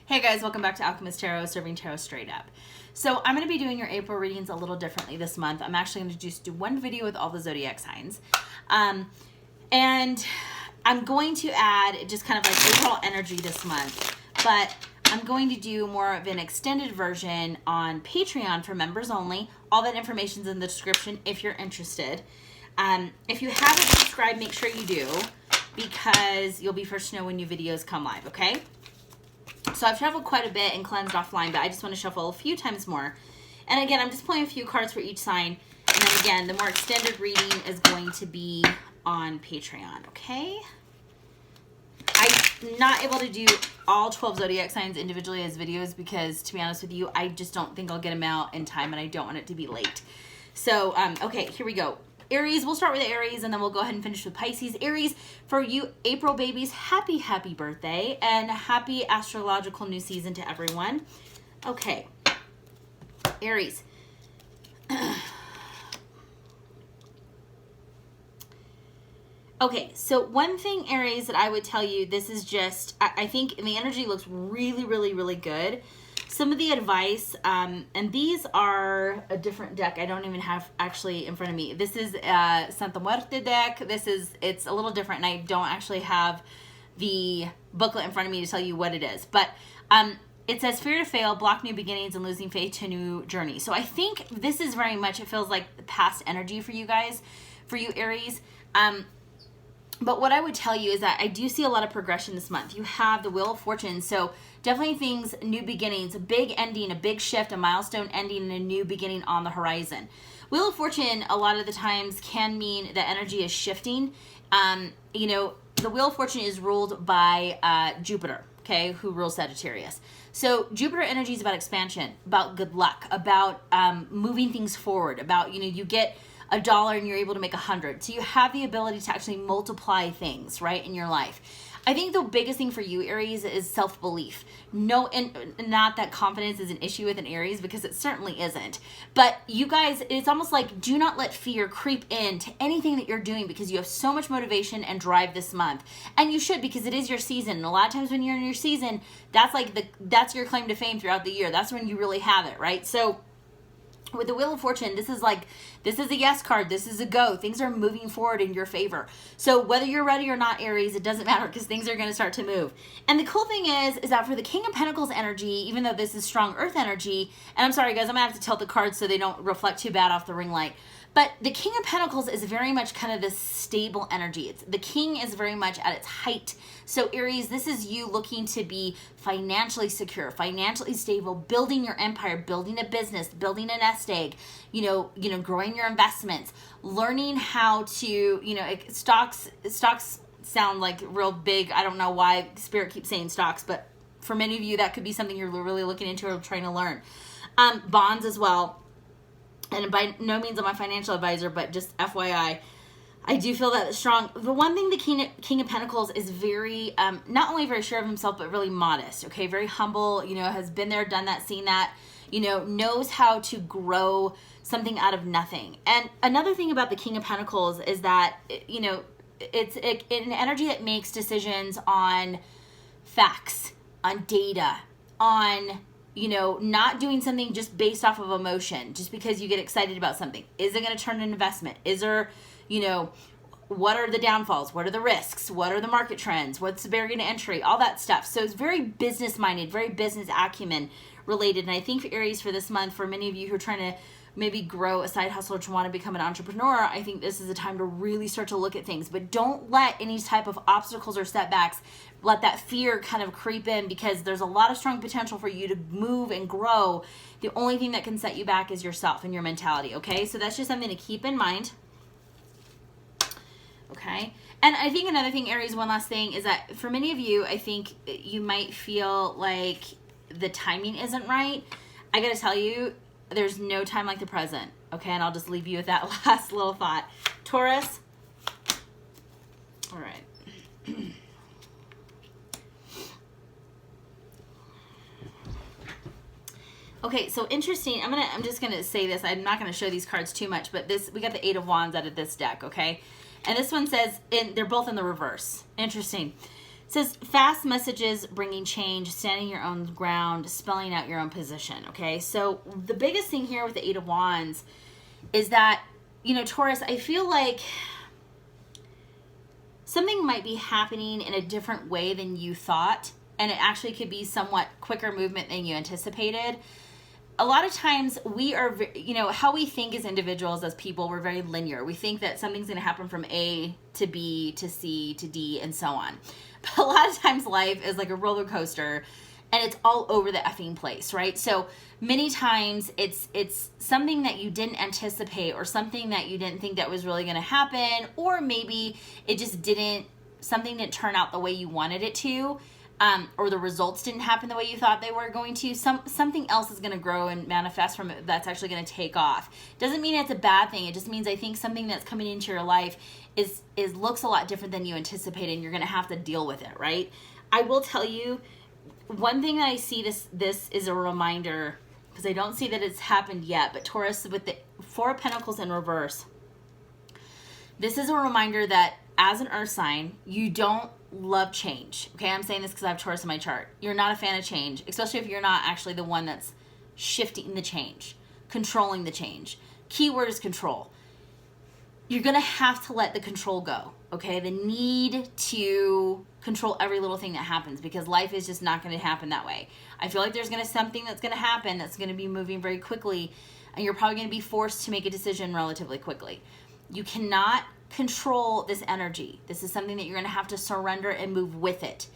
Hey guys, welcome back to Owlchemist Tarot, serving tarot straight up. So I'm going to be doing your April readings a little differently this month. I'm actually going to just do one video with all the zodiac signs. And I'm going to add just kind of like overall energy this month. But I'm going to do more of an extended version on Patreon for members only. All that information is in the description if you're interested. If you haven't subscribed, make sure you do, because you'll be first to know when new videos come live, okay? So I've traveled quite a bit and cleansed offline, but I just want to shuffle a few times more. And again, I'm just pulling a few cards for each sign. And then again, the more extended reading is going to be on Patreon, okay? I'm not able to do all 12 zodiac signs individually as videos because, to be honest with you, I just don't think I'll get them out in time and I don't want it to be late. So, okay, here we go. Aries, we'll start with Aries and then we'll go ahead and finish with Pisces. Aries, for you April babies, happy birthday and happy astrological new season to everyone. Okay, Aries. Okay, so one thing, Aries, that I would tell you, this is just, I think the energy looks really, really, really good. Some of the advice, and these are a different deck I don't even have actually in front of me. This is Santa Muerte deck. It's a little different, and I don't actually have the booklet in front of me to tell you what it is. But it says, fear to fail, block new beginnings, and losing faith to new journey. So I think this is very much, it feels like past energy for you guys, for you Aries. But what I would tell you is that I do see a lot of progression this month. You have the Wheel of Fortune, so definitely things, new beginnings, a big ending, a big shift, a milestone ending, and a new beginning on the horizon. Wheel of Fortune, a lot of the times, can mean that energy is shifting. You know, the Wheel of Fortune is ruled by Jupiter, okay, who rules Sagittarius. So Jupiter energy is about expansion, about good luck, about moving things forward, about, you know, you get $1 and you're able to make 100. So you have the ability to actually multiply things, right, in your life. I think the biggest thing for you, Aries, is self-belief. No, and not that confidence is an issue with an Aries, because it certainly isn't. But you guys, it's almost like, do not let fear creep into anything that you're doing, because you have so much motivation and drive this month. And you should, because it is your season. And a lot of times when you're in your season, that's your claim to fame throughout the year. That's when you really have it, right? So with the Wheel of Fortune, this is a yes card. This is a go. Things are moving forward in your favor. So whether you're ready or not, Aries, it doesn't matter, because things are going to start to move. And the cool thing is that for the King of Pentacles energy, even though this is strong earth energy, and I'm sorry guys, I'm going to have to tilt the cards so they don't reflect too bad off the ring light. But the King of Pentacles is very much kind of this stable energy. The King is very much at its height. So Aries, this is you looking to be financially secure, financially stable, building your empire, building a business, building a nest egg, you know, growing your investments, learning how to, you know, stocks sound like real big. I don't know why Spirit keeps saying stocks, but for many of you, that could be something you're really looking into or trying to learn. Bonds as well. And by no means am I a financial advisor, but just FYI, I do feel that strong. The one thing the King of Pentacles is very, not only very sure of himself, but really modest, okay? Very humble, you know, has been there, done that, seen that, you know, knows how to grow something out of nothing. And another thing about the King of Pentacles is that, you know, it's an energy that makes decisions on facts, on data, on, you know, not doing something just based off of emotion, just because you get excited about something. Is it going to turn an investment? Is there, you know, what are the downfalls? What are the risks? What are the market trends? What's the barrier to entry? All that stuff. So it's very business minded, very business acumen related. And I think for Aries, for this month, for many of you who are trying to maybe grow a side hustle or want to become an entrepreneur, I think this is a time to really start to look at things. But don't let any type of obstacles or setbacks, let that fear kind of creep in, because there's a lot of strong potential for you to move and grow. The only thing that can set you back is yourself and your mentality, okay? So that's just something to keep in mind. Okay, and I think another thing, Aries, one last thing, is that for many of you, I think you might feel like the timing isn't right. I gotta tell you, there's no time like the present, okay? And I'll just leave you with that last little thought. Taurus, all right. Okay, so interesting. I'm just gonna say this. I'm not gonna show these cards too much, but we got the Eight of Wands out of this deck, okay? And this one says, they're both in the reverse. Interesting. It says fast messages bringing change, standing your own ground, spelling out your own position. Okay, so the biggest thing here with the Eight of Wands is that, you know, Taurus, I feel like something might be happening in a different way than you thought, and it actually could be somewhat quicker movement than you anticipated. A lot of times we are, you know, how we think as individuals, as people, we're very linear. We think that something's going to happen from A to B to C to D and so on. But a lot of times life is like a roller coaster, and it's all over the effing place, right? So many times it's something that you didn't anticipate, or something that you didn't think that was really going to happen, or maybe it just something didn't turn out the way you wanted it to. Or the results didn't happen the way you thought they were going to. Something else is going to grow and manifest from it that's actually going to take off. Doesn't mean it's a bad thing. It just means I think something that's coming into your life is looks a lot different than you anticipated, and you're going to have to deal with it, right? I will tell you, one thing that I see this is a reminder, because I don't see that it's happened yet, but Taurus with the Four of Pentacles in reverse, this is a reminder that as an earth sign, you don't love change. Okay, I'm saying this because I have Taurus in my chart. You're not a fan of change, especially if you're not actually the one that's shifting the change, controlling the change. Keyword is control. You're going to have to let the control go, okay? The need to control every little thing that happens, because life is just not going to happen that way. I feel like there's going to something that's going to happen that's going to be moving very quickly, and you're probably going to be forced to make a decision relatively quickly. You cannot control this energy. This is something that you're going to have to surrender and move with it.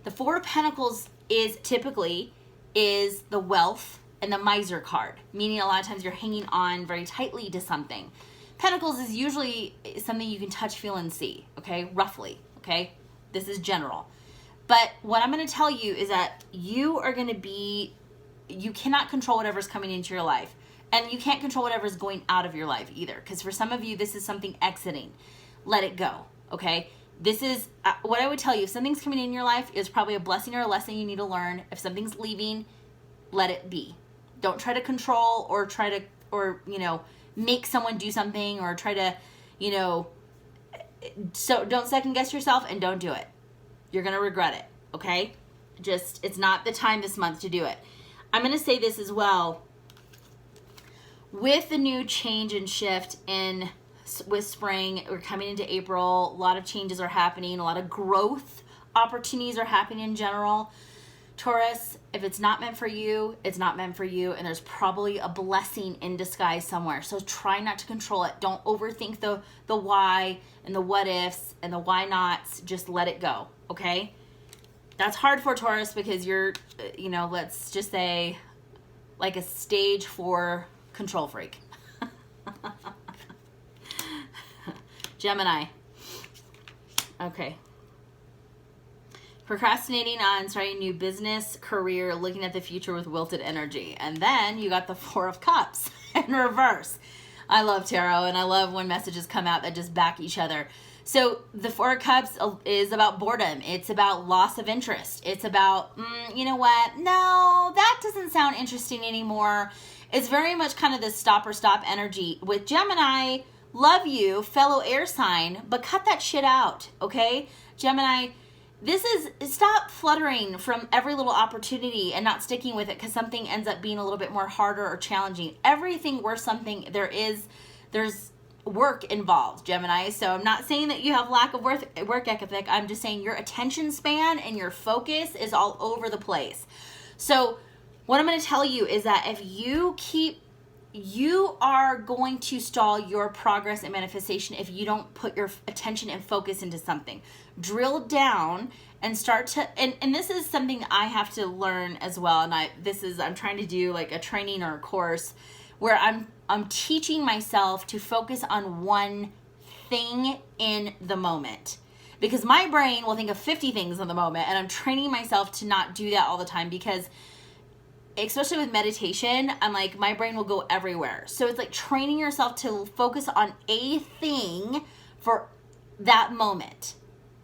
The Four of Pentacles is typically the wealth and the miser card, meaning a lot of times you're hanging on very tightly to something. Pentacles is usually something you can touch, feel, and see, okay? Roughly, okay? This is general. But what I'm going to tell you is that you cannot control whatever's coming into your life. And you can't control whatever's going out of your life either. Because for some of you, this is something exiting. Let it go, okay? This is, what I would tell you, if something's coming in your life, it's probably a blessing or a lesson you need to learn. If something's leaving, let it be. Don't try to control or make someone do something, or try to, so don't second guess yourself, and don't do it. You're going to regret it, okay? It's not the time this month to do it. I'm going to say this as well. With the new change and shift with spring, we're coming into April, a lot of changes are happening, a lot of growth opportunities are happening in general. Taurus, if it's not meant for you, it's not meant for you, and there's probably a blessing in disguise somewhere. So try not to control it. Don't overthink the why and the what ifs and the why nots. Just let it go, okay? That's hard for Taurus because you're, let's just say like a stage 4 control freak. Gemini. Okay. Procrastinating on starting a new business, career, looking at the future with wilted energy. And then you got the Four of Cups in reverse. I love tarot, and I love when messages come out that just back each other. So the Four of Cups is about boredom. It's about loss of interest. It's about, you know what? No, that doesn't sound interesting anymore. It's very much kind of this stop or stop energy. With Gemini, love you, fellow air sign, but cut that shit out, okay? Gemini, stop fluttering from every little opportunity and not sticking with it because something ends up being a little bit more harder or challenging. Everything worth something, there's work involved, Gemini. So I'm not saying that you have lack of work ethic. I'm just saying your attention span and your focus is all over the place. So what I'm going to tell you is that if you are going to stall your progress and manifestation if you don't put your attention and focus into something. Drill down and start to, and this is something I have to learn as well. And I'm trying to do like a training or a course where I'm teaching myself to focus on one thing in the moment. Because my brain will think of 50 things in the moment, and I'm training myself to not do that all the time, because especially with meditation, I'm like, my brain will go everywhere. So it's like training yourself to focus on a thing for that moment.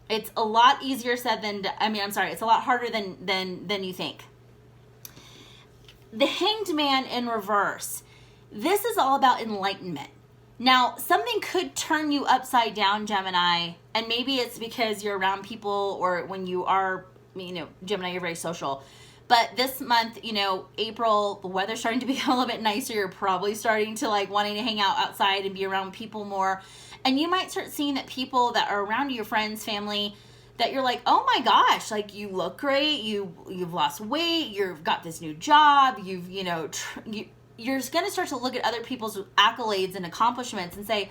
It's a lot easier said than, it's a lot harder than you think. The Hanged Man in reverse. This is all about enlightenment. Now, something could turn you upside down, Gemini, and maybe it's because you're around people, or when you are, you know, Gemini, you're very social. But this month, you know, April, the weather's starting to become a little bit nicer. You're probably starting to like wanting to hang out outside and be around people more. And you might start seeing that people that are around you, your friends, family, that you're like, oh my gosh, like you look great, you've lost weight, you've got this new job, you've, you know, you're going to start to look at other people's accolades and accomplishments and say,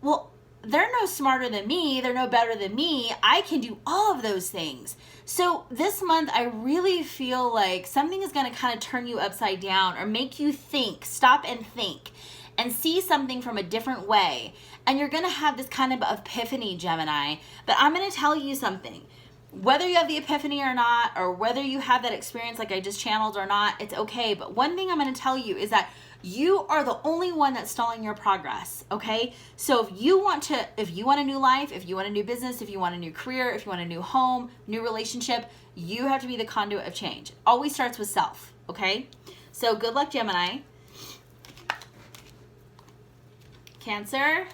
well, they're no smarter than me, they're no better than me, I can do all of those things. So this month, I really feel like something is going to kind of turn you upside down or make you think, stop and think, and see something from a different way. And you're going to have this kind of epiphany, Gemini. But I'm going to tell you something. Whether you have the epiphany or not, or whether you have that experience like I just channeled or not, it's okay. But one thing I'm going to tell you is that you are the only one that's stalling your progress, okay? So if you want a new life, if you want a new business, if you want a new career, if you want a new home, new relationship, you have to be the conduit of change. It always starts with self, okay? So good luck, Gemini. Cancer.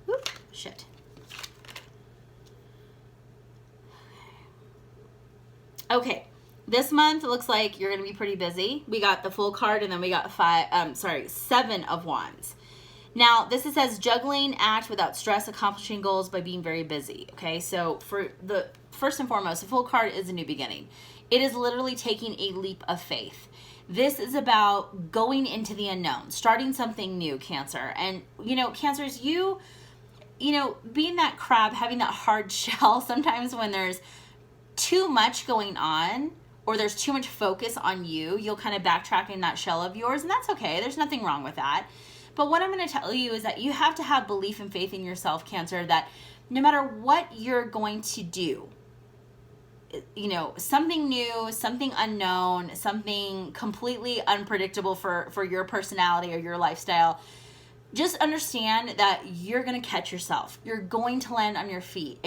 Whoop, shit. Okay, this month it looks like you're going to be pretty busy. We got the Full card, and then we got 7 of Wands. Now, this says juggling act without stress, accomplishing goals by being very busy. Okay, so for the first and foremost, the Full card is a new beginning. It is literally taking a leap of faith. This is about going into the unknown, starting something new, Cancer. And, you know, Cancers, you know, being that crab, having that hard shell, sometimes when there's too much going on or there's too much focus on you, you'll kind of backtrack in that shell of yours, and that's okay. There's nothing wrong with that. But what I'm going to tell you is that you have to have belief and faith in yourself, Cancer, that no matter what you're going to do, you know, something new, something unknown, something completely unpredictable for your personality or your lifestyle, just understand that you're going to catch yourself. You're going to land on your feet.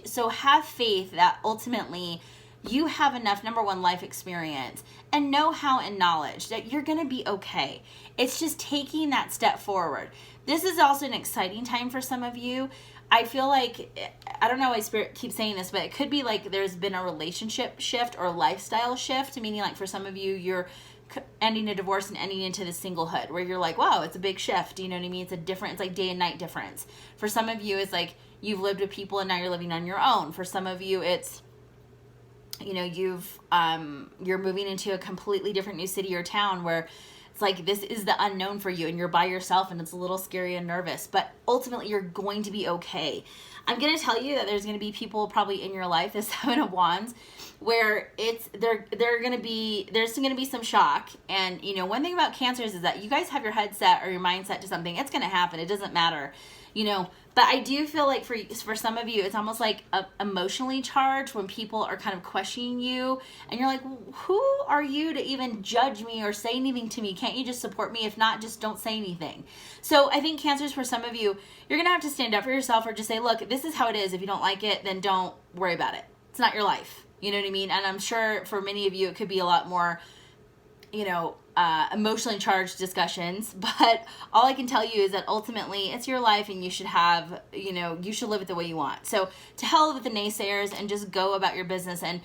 So have faith that ultimately you have enough, number one, life experience and know-how and knowledge that you're going to be okay. It's just taking that step forward. This is also an exciting time for some of you. I feel like, I don't know why Spirit keeps saying this, but it could be like there's been a relationship shift or lifestyle shift, meaning like for some of you, you're ending a divorce and ending into the singlehood where you're like, wow, it's a big shift. You know what I mean? It's like day and night difference. For some of you, it's like you've lived with people and now you're living on your own. For some of you, it's, you know, you're moving into a completely different new city or town where it's like this is the unknown for you and you're by yourself and it's a little scary and nervous, but ultimately you're going to be okay. I'm going to tell you that there's going to be people probably in your life, the 7 of Wands, where there's going to be some shock. And, you know, one thing about Cancers is that you guys have your head set or your mindset to something. It's going to happen. It doesn't matter, you know. But I do feel like for some of you, it's almost like emotionally charged when people are kind of questioning you. And you're like, who are you to even judge me or say anything to me? Can't you just support me? If not, just don't say anything. So I think Cancers, for some of you, you're going to have to stand up for yourself or just say, look, this is how it is. If you don't like it, then don't worry about it. It's not your life. You know what I mean? And I'm sure for many of you, it could be a lot more, you know, emotionally charged discussions. But all I can tell you is that ultimately it's your life and you should have, you know, you should live it the way you want. So to hell with the naysayers and just go about your business and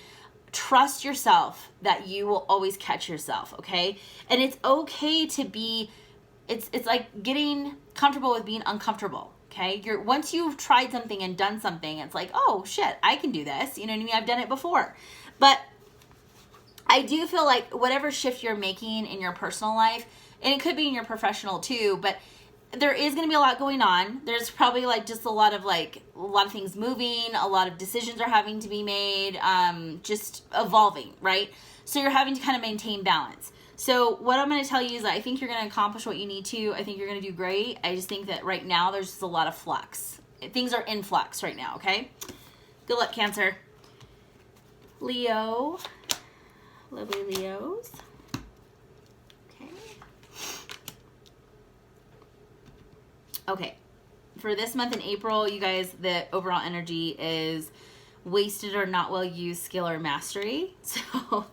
trust yourself that you will always catch yourself, okay? And it's okay to be, it's like getting comfortable with being uncomfortable. Okay, once you've tried something and done something, it's like, oh shit, I can do this. You know what I mean? I've done it before. But I do feel like whatever shift you're making in your personal life, and it could be in your professional too, but there is going to be a lot going on. There's probably like just a lot of things moving, a lot of decisions are having to be made, just evolving, right? So you're having to kind of maintain balance. So what I'm going to tell you is that I think you're going to accomplish what you need to. I think you're going to do great. I just think that right now there's just a lot of flux. Things are in flux right now, okay? Good luck, Cancer. Leo. Lovely Leos. Okay. Okay. For this month in April, you guys, the overall energy is wasted or not well used skill or mastery. So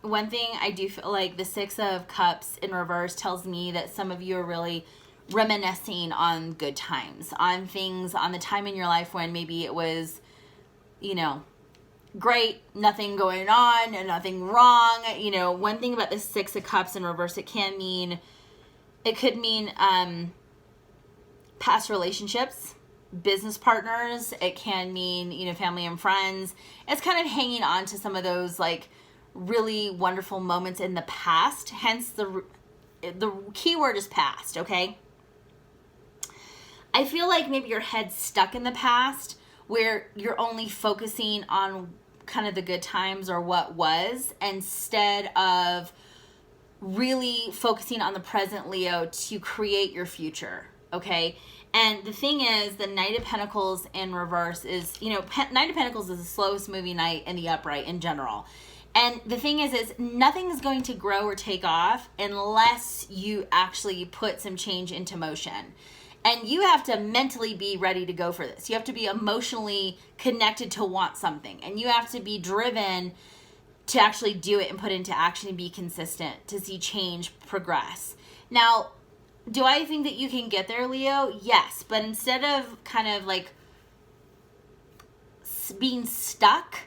One thing I do feel like the Six of Cups in reverse tells me that some of you are really reminiscing on good times, on things, on the time in your life when maybe it was, you know, great, nothing going on and nothing wrong. You know, one thing about the Six of Cups in reverse, it could mean past relationships, business partners. It can mean, you know, family and friends. It's kind of hanging on to some of those like really wonderful moments in the past. Hence the key word is past, okay? I feel like maybe your head's stuck in the past where you're only focusing on kind of the good times or what was instead of really focusing on the present, Leo, to create your future, okay? And the thing is, the Knight of Pentacles in reverse is, you know, Knight of Pentacles is the slowest moving knight in the upright in general. And the thing is nothing is going to grow or take off unless you actually put some change into motion. And you have to mentally be ready to go for this. You have to be emotionally connected to want something. And you have to be driven to actually do it and put into action and be consistent to see change progress. Now, do I think that you can get there, Leo? Yes. But instead of kind of like being stuck,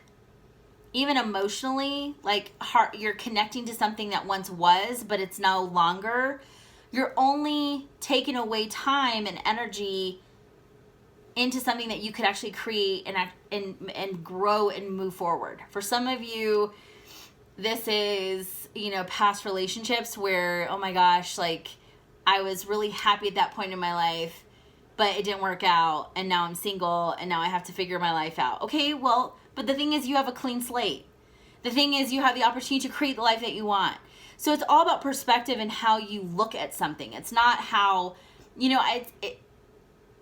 even emotionally, like you're connecting to something that once was, but it's no longer, you're only taking away time and energy into something that you could actually create and grow and move forward. For some of you, this is, you know, past relationships where, oh my gosh, like I was really happy at that point in my life, but it didn't work out, and now I'm single, and now I have to figure my life out. Okay, well, but the thing is, you have a clean slate. The thing is, you have the opportunity to create the life that you want. So it's all about perspective and how you look at something. It's not how, you know,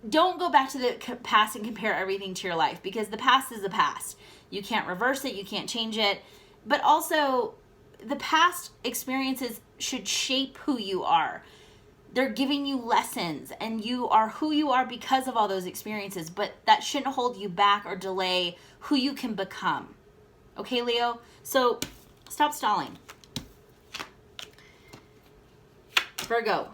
don't go back to the past and compare everything to your life, because the past is the past. You can't reverse it. You can't change it. But also, the past experiences should shape who you are. They're giving you lessons, and you are who you are because of all those experiences, but that shouldn't hold you back or delay who you can become. Okay, Leo? So stop stalling. Virgo.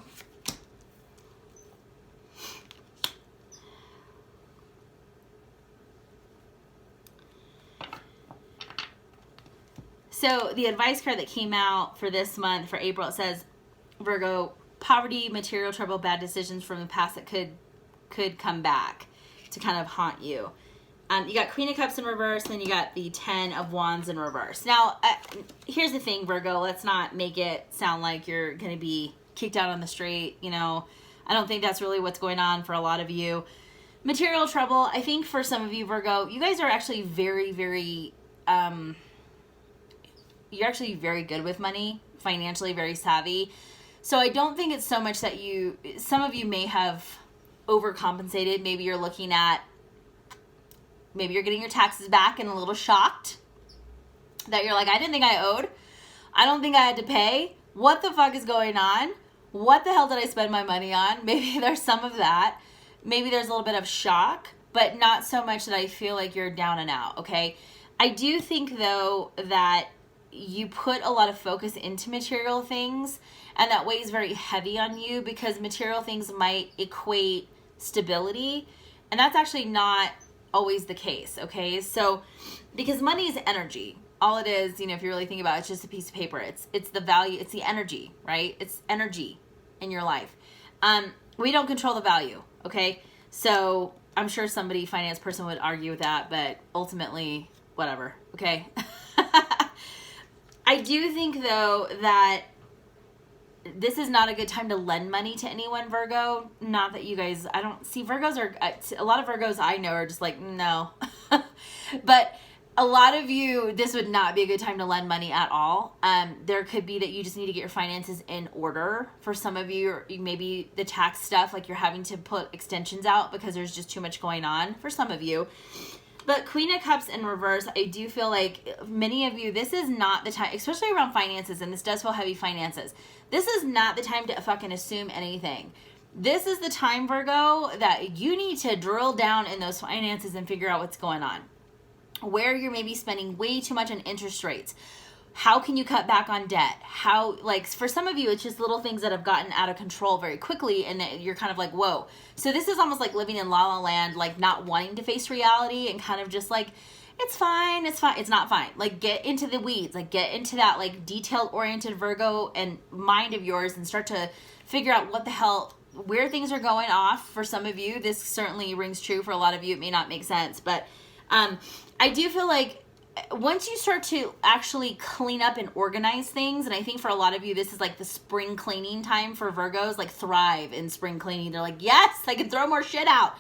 So the advice card that came out for this month, for April, it says, Virgo, poverty, material trouble, bad decisions from the past that could come back to kind of haunt you. You got Queen of Cups in reverse, and you got the 10 of Wands in reverse. Now, here's the thing, Virgo. Let's not make it sound like you're going to be kicked out on the street. You know, I don't think that's really what's going on for a lot of you. Material trouble, I think for some of you, Virgo, you guys are actually very, very, you're actually very good with money, financially very savvy. So I don't think it's so much that some of you may have overcompensated. Maybe you're looking at, maybe you're getting your taxes back and a little shocked that you're like, I didn't think I owed. I don't think I had to pay. What the fuck is going on? What the hell did I spend my money on? Maybe there's some of that. Maybe there's a little bit of shock, but not so much that I feel like you're down and out, okay? I do think, though, that you put a lot of focus into material things, and that weighs very heavy on you because material things might equate stability, and that's actually not always the case, okay? So, because money is energy. All it is, you know, if you really think about it, it's just a piece of paper. It's the value, it's the energy, right? It's energy in your life. We don't control the value, okay? So, I'm sure somebody, finance person, would argue with that, but ultimately, whatever, okay? I do think, though, that this is not a good time to lend money to anyone, Virgo. Not that you guys, I don't see Virgos are, a lot of Virgos I know are just like, no. But a lot of you, this would not be a good time to lend money at all. There could be that you just need to get your finances in order. For some of you, or maybe the tax stuff, like you're having to put extensions out because there's just too much going on for some of you. But Queen of Cups in reverse, I do feel like many of you, this is not the time, especially around finances, and this does feel heavy finances. This is not the time to fucking assume anything. This is the time, Virgo, that you need to drill down in those finances and figure out what's going on. Where you're maybe spending way too much on interest rates. How can you cut back on debt? How, like, for some of you, it's just little things that have gotten out of control very quickly, and you're kind of like, whoa. So this is almost like living in La La Land, like not wanting to face reality and kind of just like, it's fine, it's fine. It's not fine. Like, get into the weeds, like get into that like detail-oriented Virgo and mind of yours and start to figure out what the hell, where things are going off. For some of you, this certainly rings true. For a lot of you, it may not make sense, but I do feel like once you start to actually clean up and organize things, and I think for a lot of you, this is like the spring cleaning time for Virgos, like thrive in spring cleaning. They're like, yes, I can throw more shit out.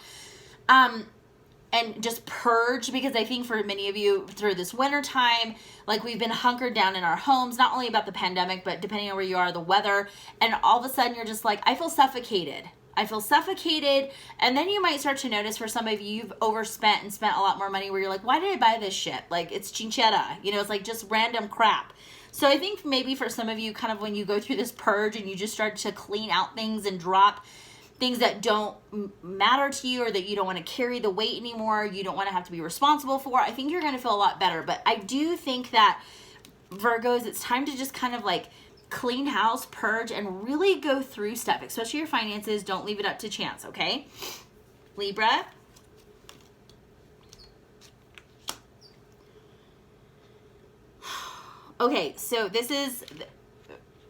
And just purge, because I think for many of you through this winter time, like we've been hunkered down in our homes, not only about the pandemic, but depending on where you are, the weather, and all of a sudden you're just like, I feel suffocated. I feel suffocated. And then you might start to notice for some of you, you've overspent and spent a lot more money where you're like, why did I buy this shit? Like, it's chinchetta, you know, it's like just random crap. So I think maybe for some of you, kind of when you go through this purge and you just start to clean out things and drop things that don't matter to you, or that you don't want to carry the weight anymore, you don't want to have to be responsible for, I think you're going to feel a lot better. But I do think that Virgos, it's time to just kind of like clean house, purge, and really go through stuff, especially your finances. Don't leave it up to chance, okay? Libra. Okay, so this is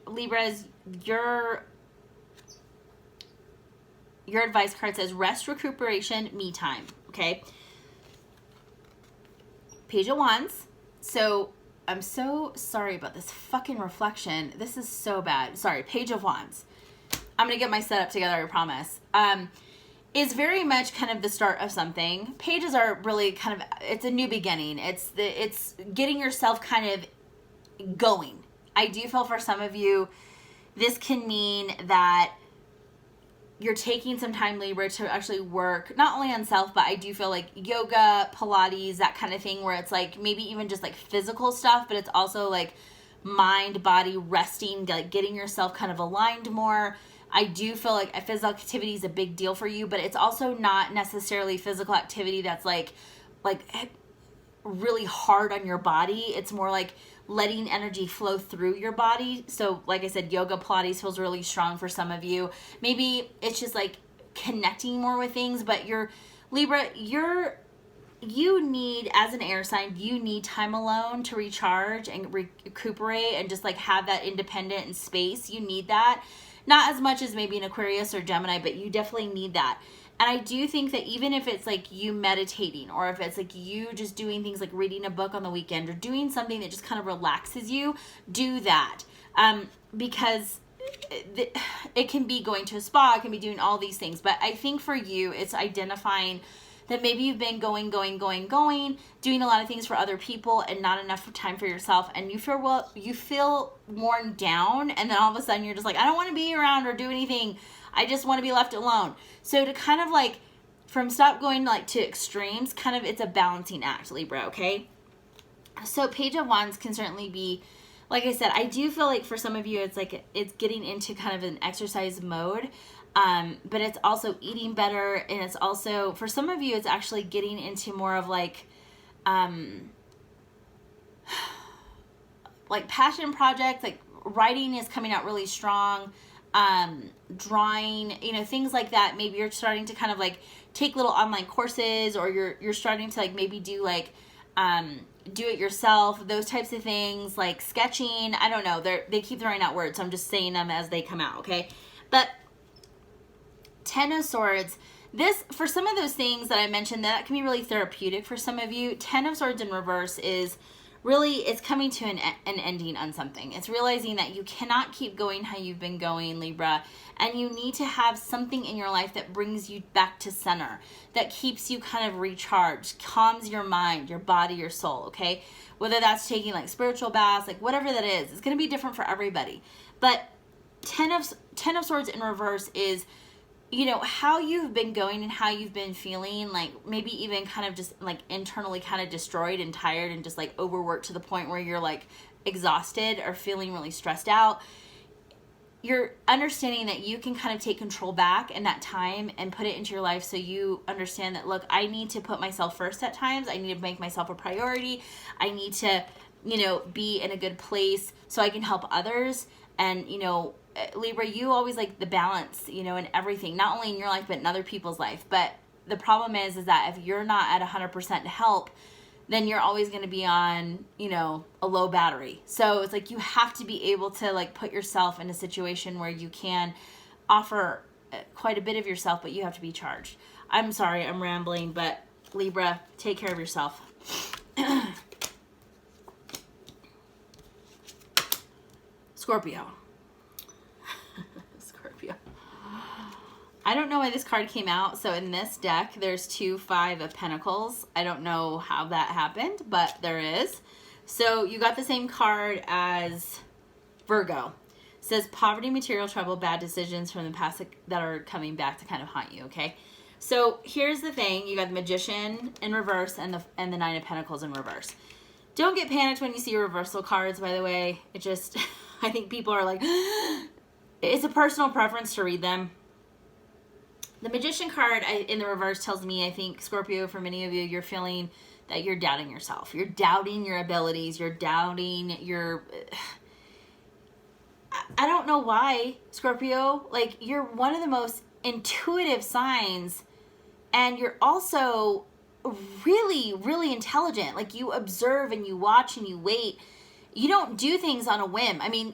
Libra's, your advice card says rest, recuperation, me time, okay? Page of Wands. So I'm so sorry about this fucking reflection. This is so bad. Sorry, Page of Wands. I'm going to get my setup together, I promise. Is very much kind of the start of something. Pages are really kind of, it's a new beginning. It's getting yourself kind of going. I do feel for some of you, this can mean that you're taking some time, Libra, to actually work not only on self, but I do feel like yoga, Pilates, that kind of thing, where it's like maybe even just like physical stuff, but it's also like mind, body, resting, like getting yourself kind of aligned more. I do feel like a physical activity is a big deal for you, but it's also not necessarily physical activity that's like really hard on your body. It's more like letting energy flow through your body. So like I said, yoga, Pilates feels really strong for some of you. Maybe it's just like connecting more with things, but Libra, you need, as an air sign, you need time alone to recharge and recuperate and just like have that independent and space. You need that. Not as much as maybe an Aquarius or Gemini, but you definitely need that. And I do think that even if it's like you meditating, or if it's like you just doing things like reading a book on the weekend, or doing something that just kind of relaxes you, do that. Because it can be going to a spa, it can be doing all these things. But I think for you, it's identifying that maybe you've been going, doing a lot of things for other people and not enough time for yourself. And you feel worn down. And then all of a sudden you're just like, I don't want to be around or do anything. I just want to be left alone. So to kind of like, from stop going like to extremes, kind of, it's a balancing act, Libra, okay? So Page of Wands can certainly be, like I said, I do feel like for some of you, it's like, it's getting into kind of an exercise mode. But it's also eating better. And it's also, for some of you, it's actually getting into more of like passion projects, like writing is coming out really strong. Drawing, things like that. Maybe you're starting to kind of like take little online courses, or you're starting to like maybe do like do it yourself, those types of things, like sketching. I don't know. They keep throwing out words, so I'm just saying them as they come out, okay? But Ten of Swords, this, for some of those things that I mentioned, that can be really therapeutic for some of you. Ten of Swords in reverse is really, it's coming to an ending on something. It's realizing that you cannot keep going how you've been going, Libra, and you need to have something in your life that brings you back to center, that keeps you kind of recharged, calms your mind, your body, your soul, okay? Whether that's taking like spiritual baths, like whatever that is, it's going to be different for everybody. But Ten of Swords in reverse is, how you've been going and how you've been feeling, like maybe even kind of just like internally kind of destroyed and tired and just like overworked to the point where you're like exhausted or feeling really stressed out. You're understanding that you can kind of take control back in that time and put it into your life, so you understand that, look, I need to put myself first at times. I need to make myself a priority. I need to you know, be in a good place so I can help others. And, you know, Libra, you always like the balance, you know, in everything, not only in your life, but in other people's life. But the problem is that if you're not at 100% help, then you're always going to be on, you know, a low battery. So it's like you have to be able to like put yourself in a situation where you can offer quite a bit of yourself, but you have to be charged. I'm sorry, I'm rambling, but Libra, take care of yourself. Scorpio. Scorpio. I don't know why this card came out. So in this deck, there's 2 5 of Pentacles. I don't know how that happened, but there is. So you got the same card as Virgo. It says poverty, material trouble, bad decisions from the past that are coming back to kind of haunt you, okay? So here's the thing. You got the Magician in reverse and the 9 of Pentacles in reverse. Don't get panicked when you see reversal cards, by the way. It just, I think people are like, it's a personal preference to read them. The Magician card in the reverse tells me, I think, Scorpio, for many of you, you're feeling that you're doubting yourself. You're doubting your abilities. You're doubting your... I don't know why, Scorpio. Like, you're one of the most intuitive signs, and you're also really, really intelligent. Like, you observe and you watch and you wait. You don't do things on a whim. I mean...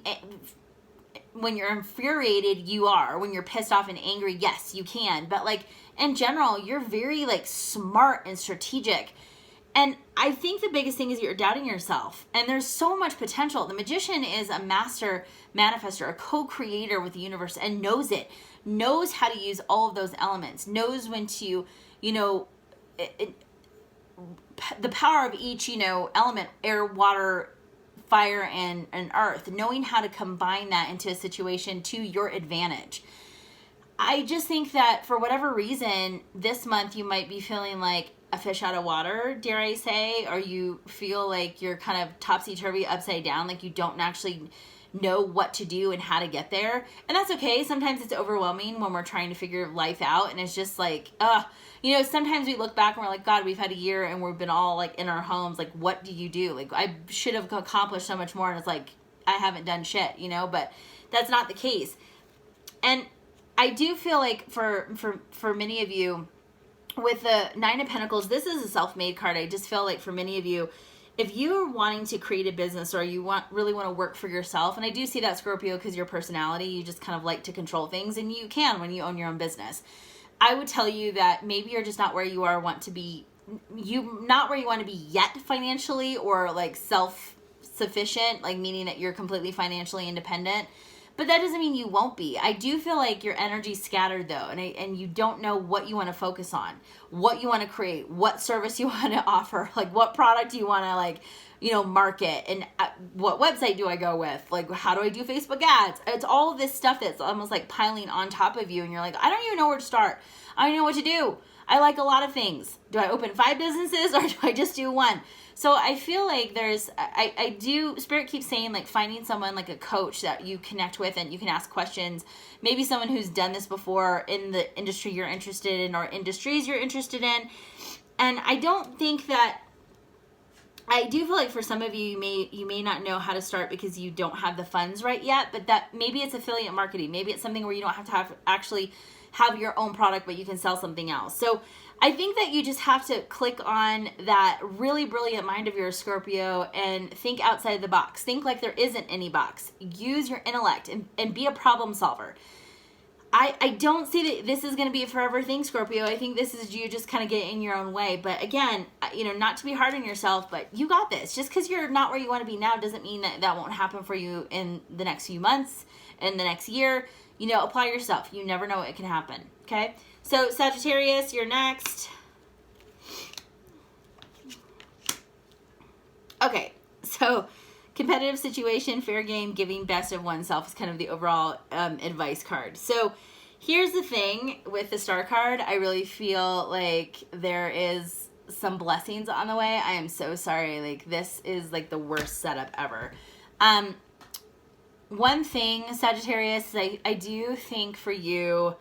when you're infuriated, you are. When you're pissed off and angry, yes, you can. But like in general, you're very like smart and strategic. And I think the biggest thing is you're doubting yourself. And there's so much potential. The Magician is a master manifester, a co-creator with the universe, and knows it. Knows how to use all of those elements. Knows when to, you know, the power of each, you know, element, air, water, fire, and earth, knowing how to combine that into a situation to your advantage. I just think that for whatever reason, this month you might be feeling like a fish out of water, dare I say, or you feel like you're kind of topsy-turvy, upside down, like you don't actually know what to do and how to get there. And that's okay. Sometimes it's overwhelming when we're trying to figure life out, and it's just like, you know, sometimes we look back and we're like, God, we've had a year and we've been all like in our homes. Like, what do you do? Like, I should have accomplished so much more. And it's like, I haven't done shit, you know, but that's not the case. And I do feel like for many of you with the 9 of Pentacles, this is a self-made card. I just feel like for many of you, if you're wanting to create a business or you really want to work for yourself, and I do see that, Scorpio, because your personality, you just kind of like to control things, and you can when you own your own business. I would tell you that maybe you're just not where you want to be yet financially, or like self-sufficient, like meaning that you're completely financially independent. But that doesn't mean you won't be. I do feel like your energy's scattered though, and you don't know what you want to focus on, what you want to create, what service you want to offer, like what product you want to like, you know, market, and what website do I go with? Like, how do I do Facebook ads? It's all of this stuff that's almost like piling on top of you, and you're like, I don't even know where to start. I don't know what to do. I like a lot of things. Do I open 5 businesses or do I just do one? So I feel like Spirit keeps saying like finding someone like a coach that you connect with and you can ask questions. Maybe someone who's done this before in the industry you're interested in or industries you're interested in. And I don't think that, I do feel like for some of you, you may not know how to start because you don't have the funds right yet, but that maybe it's affiliate marketing. Maybe it's something where you don't have to actually have your own product, but you can sell something else. So I think that you just have to click on that really brilliant mind of yours, Scorpio, and think outside the box. Think like there isn't any box. Use your intellect and be a problem solver. I don't see that this is going to be a forever thing, Scorpio. I think this is you just kind of getting in your own way. But again, you know, not to be hard on yourself, but you got this. Just because you're not where you want to be now doesn't mean that that won't happen for you in the next few months, in the next year. You know, apply yourself. You never know what can happen. Okay? So, Sagittarius, you're next. Okay. So, competitive situation, fair game, giving best of oneself is kind of the overall advice card. So, here's the thing with the star card. I really feel like there is some blessings on the way. I am so sorry. Like, this is like the worst setup ever. One thing, Sagittarius, I do think for you,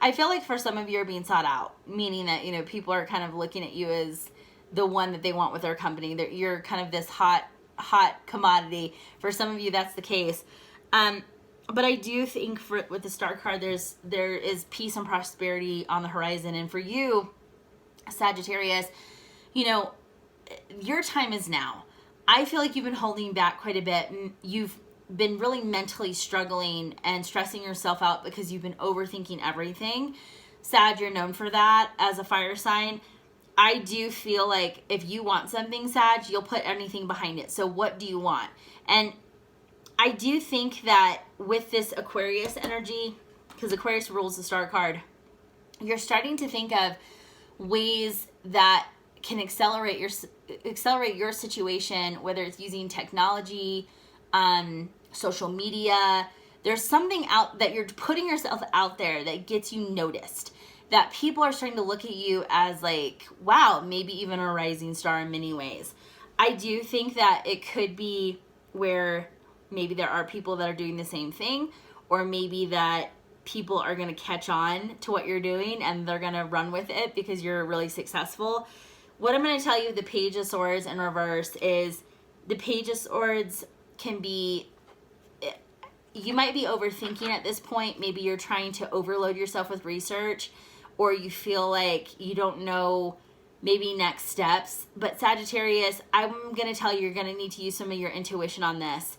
I feel like for some of you are being sought out, meaning that, you know, people are kind of looking at you as the one that they want with their company. You're kind of this hot commodity. For some of you, that's the case. But I do think with the Star card, there is peace and prosperity on the horizon. And for you, Sagittarius, you know, your time is now. I feel like you've been holding back quite a bit, and you've been really mentally struggling and stressing yourself out because you've been overthinking everything. Sag, you're known for that as a fire sign. I do feel like if you want something, Sag, you'll put anything behind it. So what do you want? And I do think that with this Aquarius energy, because Aquarius rules the Star card, you're starting to think of ways that can accelerate your situation, whether it's using technology, social media. There's something out that you're putting yourself out there that gets you noticed, that people are starting to look at you as like, wow, maybe even a rising star in many ways. I do think that it could be where maybe there are people that are doing the same thing, or maybe that people are going to catch on to what you're doing and they're going to run with it because you're really successful. What I'm going to tell you, the Page of Swords in reverse, is the Page of Swords can be, you might be overthinking at this point. Maybe you're trying to overload yourself with research, or you feel like you don't know maybe next steps. But Sagittarius, I'm going to tell you, you're going to need to use some of your intuition on this.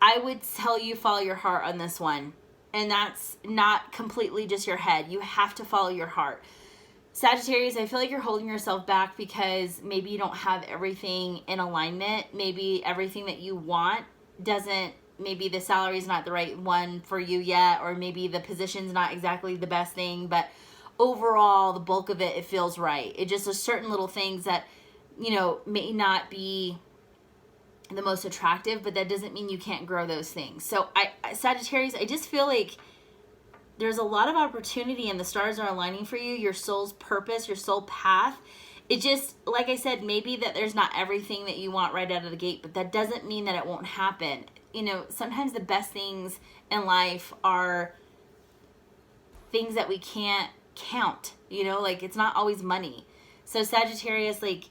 I would tell you follow your heart on this one. And that's not completely just your head. You have to follow your heart. Sagittarius, I feel like you're holding yourself back because maybe you don't have everything in alignment. Maybe everything that you want maybe the salary is not the right one for you yet, or maybe the position's not exactly the best thing, but overall, the bulk of it feels right. It just is certain little things that, you know, may not be the most attractive, but that doesn't mean you can't grow those things. So Sagittarius, I just feel like there's a lot of opportunity and the stars are aligning for you, your soul's purpose, your soul path. It just, like I said, maybe that there's not everything that you want right out of the gate, but that doesn't mean that it won't happen. You know, sometimes the best things in life are things that we can't count, you know, like it's not always money. So Sagittarius, like,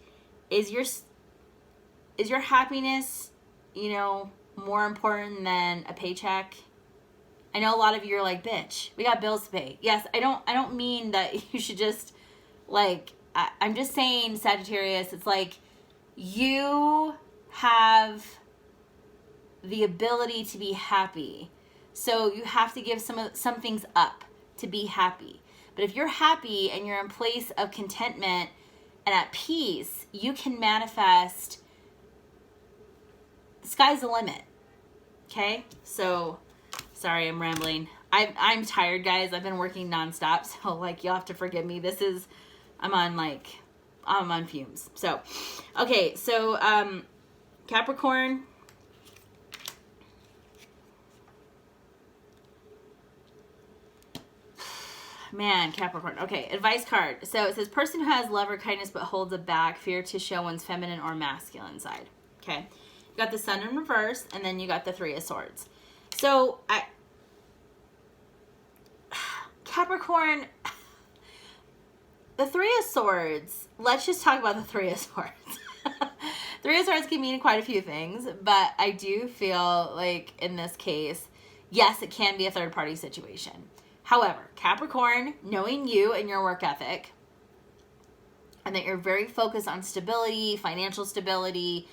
is your happiness, you know, more important than a paycheck? I know a lot of you are like, bitch, we got bills to pay. Yes, I don't mean that you should just, like, I'm just saying, Sagittarius, it's like you have the ability to be happy. So you have to give some things up to be happy. But if you're happy and you're in a place of contentment and at peace, you can manifest. The sky's the limit. Okay? So, sorry, I'm rambling. I'm tired, guys. I've been working nonstop, so like you'll have to forgive me. I'm on fumes. So, okay, so Capricorn. Man, Capricorn. Okay, advice card. So it says, person who has love or kindness but holds it back, fear to show one's feminine or masculine side. Okay. You got the Sun in reverse, and then you got the Three of Swords. So, Capricorn, the Three of Swords, let's just talk about the Three of Swords. Three of Swords can mean quite a few things, but I do feel like in this case, yes, it can be a third-party situation. However, Capricorn, knowing you and your work ethic, and that you're very focused on stability, financial stability,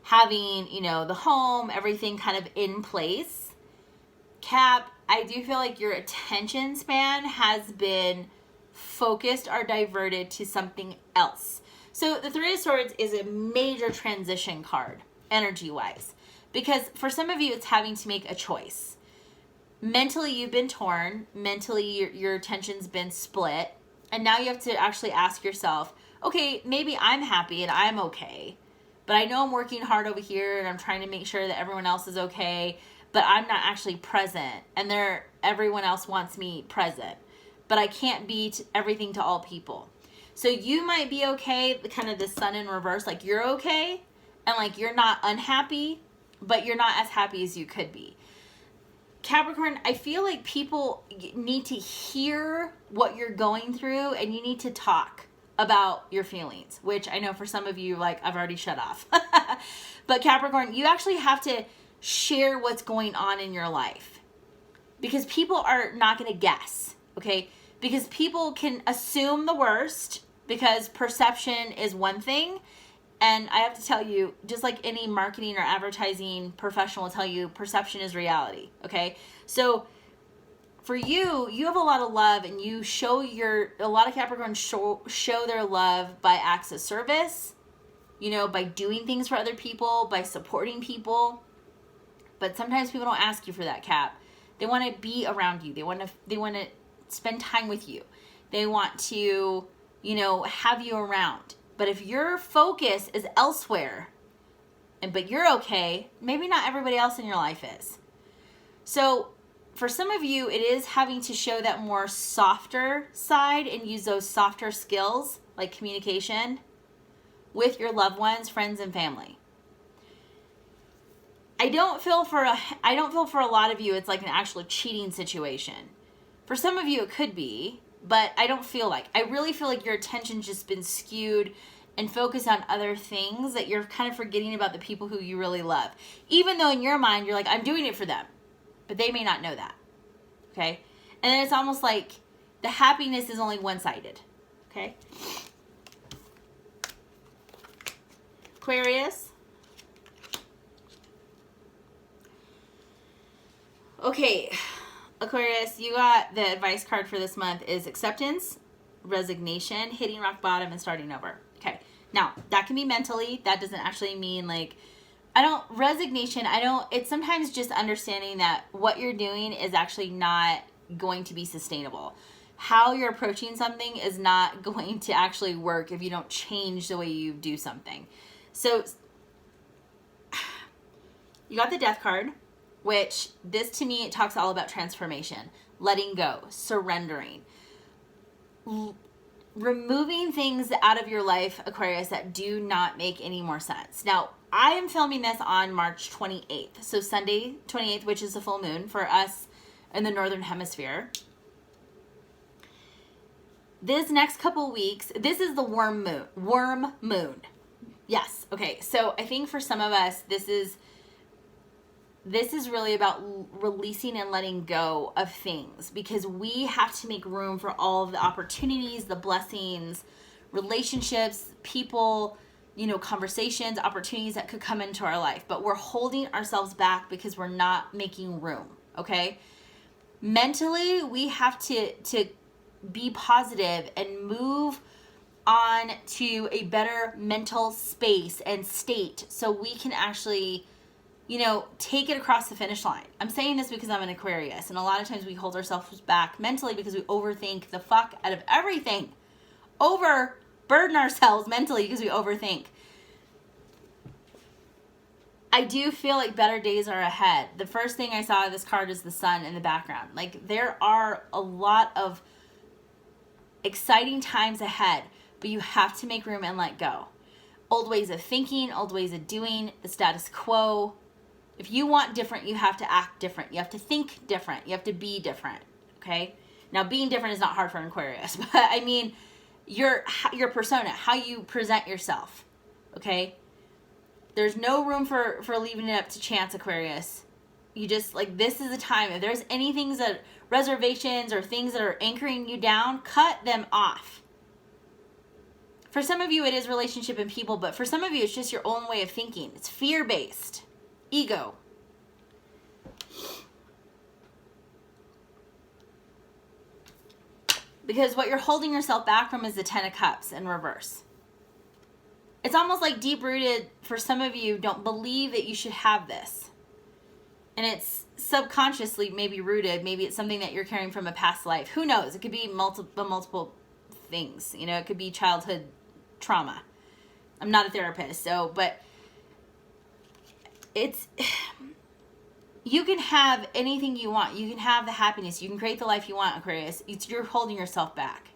having, you know, the home, everything kind of in place, Cap, I do feel like your attention span has been focused or diverted to something else. So the Three of Swords is a major transition card, energy-wise, because for some of you, it's having to make a choice. Mentally, you've been torn. Mentally, your attention's been split. And now you have to actually ask yourself, okay, maybe I'm happy and I'm okay, but I know I'm working hard over here and I'm trying to make sure that everyone else is okay, but I'm not actually present. And everyone else wants me present, but I can't be everything to all people. So you might be okay, kind of the Sun in reverse, like you're okay and like you're not unhappy, but you're not as happy as you could be. Capricorn, I feel like people need to hear what you're going through and you need to talk about your feelings, which I know for some of you, like, I've already shut off. But Capricorn, you actually have to share what's going on in your life, because people are not going to guess, okay? Because people can assume the worst, because perception is one thing. And I have to tell you, just like any marketing or advertising professional will tell you, perception is reality, okay? So for you, you have a lot of love, and you show a lot of Capricorns show their love by acts of service, you know, by doing things for other people, by supporting people. But sometimes people don't ask you for that, Cap. They want to be around you. They want to spend time with you. They want to, you know, have you around. But if your focus is elsewhere, but you're okay, maybe not everybody else in your life is. So for some of you, it is having to show that more softer side and use those softer skills like communication with your loved ones, friends, and family. I don't feel for a lot of you it's like an actual cheating situation. For some of you it could be, but I don't feel like. I really feel like your attention's just been skewed and focused on other things, that you're kind of forgetting about the people who you really love. Even though in your mind you're like, I'm doing it for them. But they may not know that. Okay? And then it's almost like the happiness is only one-sided. Okay? Aquarius. Okay, Aquarius, you got the advice card for this month is acceptance, resignation, hitting rock bottom, and starting over. Okay, now that can be mentally. That doesn't actually mean like, it's sometimes just understanding that what you're doing is actually not going to be sustainable. How you're approaching something is not going to actually work if you don't change the way you do something. So you got the death card, which this to me, it talks all about transformation, letting go, surrendering, removing things out of your life, Aquarius, that do not make any more sense. Now, I am filming this on March 28th. So Sunday 28th, which is the full moon for us in the Northern Hemisphere. This next couple weeks, this is the worm moon. Yes. Okay. So I think for some of us, this is really about releasing and letting go of things, because we have to make room for all of the opportunities, the blessings, relationships, people, you know, conversations, opportunities that could come into our life. But we're holding ourselves back because we're not making room. Okay. Mentally, we have to be positive and move on to a better mental space and state so we can actually, you know, take it across the finish line. I'm saying this because I'm an Aquarius, and a lot of times we hold ourselves back mentally because we overthink the fuck out of everything. Overburden ourselves mentally because we overthink. I do feel like better days are ahead. The first thing I saw of this card is the sun in the background. Like, there are a lot of exciting times ahead, but you have to make room and let go. Old ways of thinking, old ways of doing, the status quo. If you want different, you have to act different. You have to think different. You have to be different, okay? Now, being different is not hard for an Aquarius, but I mean, your persona, how you present yourself, okay? There's no room for leaving it up to chance, Aquarius. You just, like, this is the time. If there's any things that, reservations or things that are anchoring you down, cut them off. For some of you, it is relationship and people, but for some of you, it's just your own way of thinking. It's fear-based. Ego. Because what you're holding yourself back from is the Ten of Cups in reverse. It's almost like deep-rooted, for some of you, don't believe that you should have this. And it's subconsciously maybe rooted. Maybe it's something that you're carrying from a past life. Who knows? It could be multiple things. You know, it could be childhood trauma. I'm not a therapist, but you can have anything you want. You can have the happiness. You can create the life you want, Aquarius. You're holding yourself back.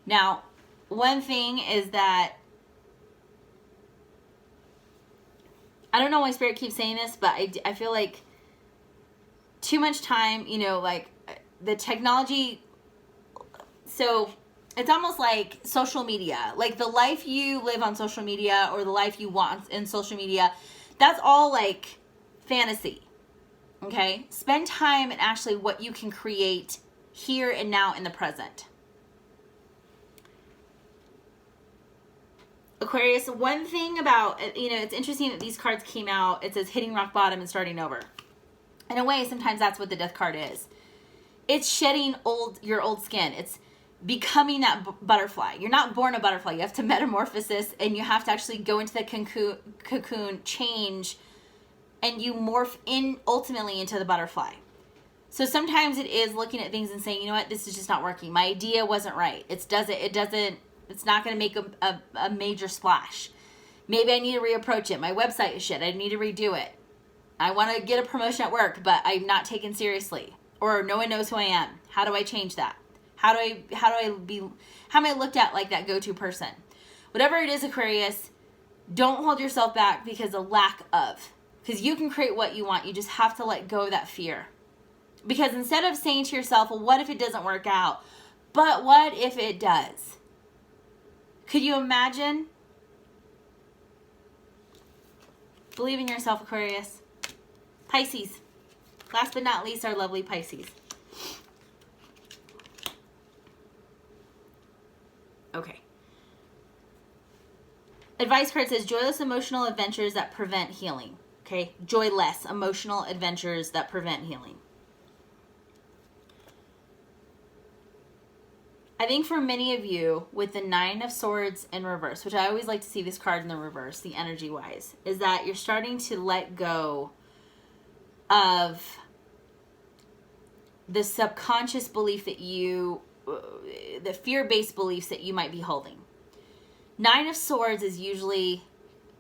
Now, one thing is that, I don't know why Spirit keeps saying this, but I feel like too much time, you know, like the technology. So it's almost like social media. Like the life you live on social media or the life you want in social media, that's all like fantasy. Okay? Spend time in actually what you can create here and now in the present. Aquarius, one thing about, it's interesting that these cards came out. It says hitting rock bottom and starting over. In a way, sometimes that's what the death card is. It's shedding your old skin. It's becoming that butterfly. You're not born a butterfly. You have to metamorphosis, and you have to actually go into the cocoon, change, and you morph in ultimately into the butterfly. So sometimes it is looking at things and saying, you know what, this is just not working. My idea wasn't right. It's not going to make a major splash. Maybe I need to reapproach it. My website is shit. I need to redo it. I want to get a promotion at work, but I'm not taken seriously. Or no one knows who I am. How do I change that? How am I looked at like that go-to person? Whatever it is, Aquarius, don't hold yourself back because of lack of. Because you can create what you want. You just have to let go of that fear. Because instead of saying to yourself, well, what if it doesn't work out? But what if it does? Could you imagine? Believe in yourself, Aquarius. Pisces. Last but not least, our lovely Pisces. Okay. Advice card says, joyless emotional adventures that prevent healing. Okay? Joyless emotional adventures that prevent healing. I think for many of you, with the Nine of Swords in reverse, which I always like to see this card in the reverse, the energy-wise, is that you're starting to let go of the subconscious belief that the fear-based beliefs that you might be holding. Nine of Swords is usually,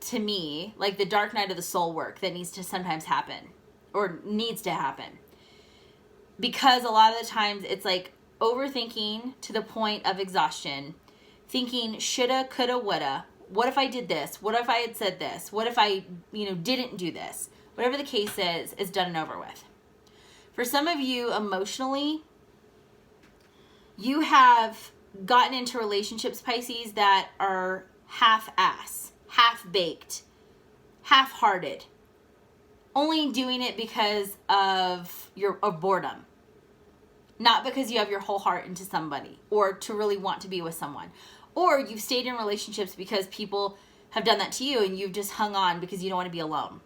to me, like the dark night of the soul work that needs to sometimes happen, or needs to happen. Because a lot of the times it's like overthinking to the point of exhaustion, thinking shoulda, coulda, woulda. What if I did this? What if I had said this? What if I, didn't do this? Whatever the case is done and over with. For some of you, emotionally, you have gotten into relationships, Pisces, that are half-ass, half-baked, half-hearted. Only doing it because of boredom. Not because you have your whole heart into somebody or to really want to be with someone. Or you've stayed in relationships because people have done that to you and you've just hung on because you don't want to be alone.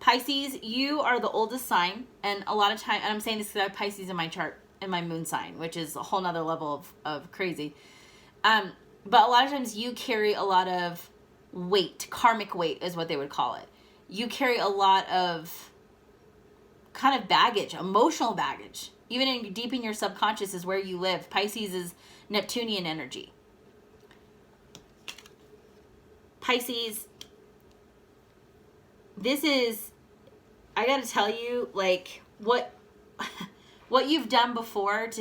Pisces, you are the oldest sign, and a lot of time, and I'm saying this because I have Pisces in my chart, in my moon sign, which is a whole nother level of crazy. But a lot of times you carry a lot of weight, karmic weight is what they would call it. You carry a lot of kind of baggage, emotional baggage. Even deep in your subconscious is where you live. Pisces is Neptunian energy. Pisces, this is, I gotta tell you, like, what you've done before it's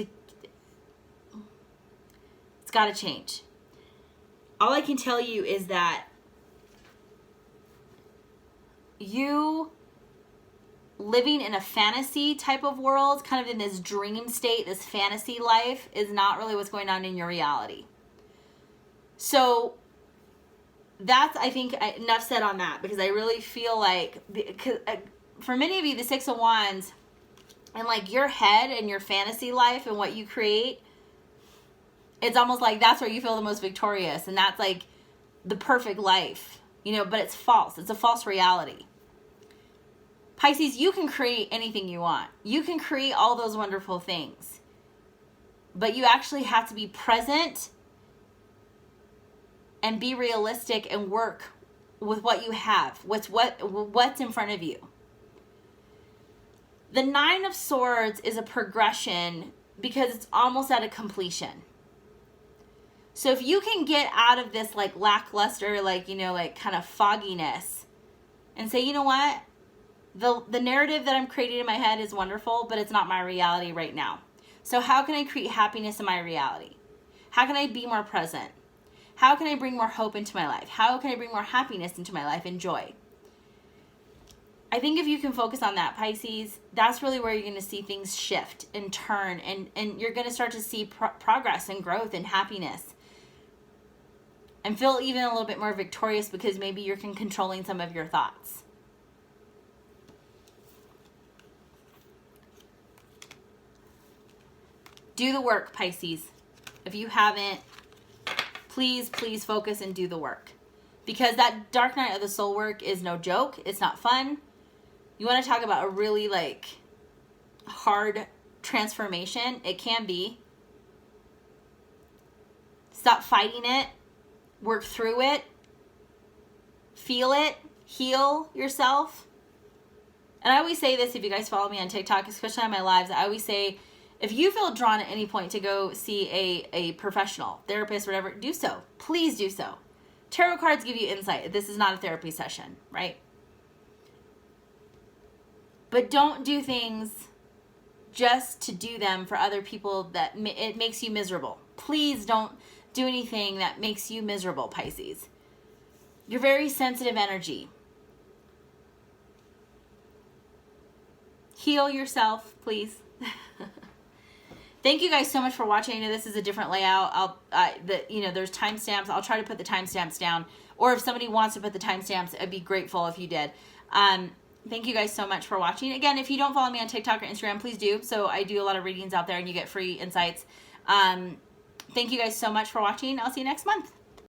gotta change. All I can tell you is that you living in a fantasy type of world, kind of in this dream state, this fantasy life, is not really what's going on in your reality. So that's, I think, enough said on that, because I really feel like, for many of you, the Six of Wands, and like your head and your fantasy life and what you create, it's almost like that's where you feel the most victorious, and that's like the perfect life, but it's false. It's a false reality. Pisces, you can create anything you want. You can create all those wonderful things. But you actually have to be present and be realistic and work with what you have. What's in front of you. The Nine of Swords is a progression because it's almost at a completion. So if you can get out of this like lackluster, like kind of fogginess and say, you know what? The narrative that I'm creating in my head is wonderful, but it's not my reality right now. So how can I create happiness in my reality? How can I be more present? How can I bring more hope into my life? How can I bring more happiness into my life and joy? I think if you can focus on that, Pisces, that's really where you're going to see things shift and turn, and you're going to start to see progress and growth and happiness. And feel even a little bit more victorious because maybe you're controlling some of your thoughts. Do the work, Pisces. If you haven't, please, please focus and do the work. Because that dark night of the soul work is no joke. It's not fun. You want to talk about a really like hard transformation? It can be. Stop fighting it. Work through it. Feel it. Heal yourself. And I always say this, if you guys follow me on TikTok, especially on my lives, I always say, if you feel drawn at any point to go see a professional, therapist, whatever, do so. Please do so. Tarot cards give you insight. This is not a therapy session, right? But don't do things just to do them for other people that it makes you miserable. Please don't do anything that makes you miserable, Pisces. You're very sensitive energy. Heal yourself, please. Thank you guys so much for watching. I know this is a different layout. There's timestamps. I'll try to put the timestamps down. Or if somebody wants to put the timestamps, I'd be grateful if you did. Thank you guys so much for watching. Again, if you don't follow me on TikTok or Instagram, please do. So I do a lot of readings out there and you get free insights. Thank you guys so much for watching. I'll see you next month.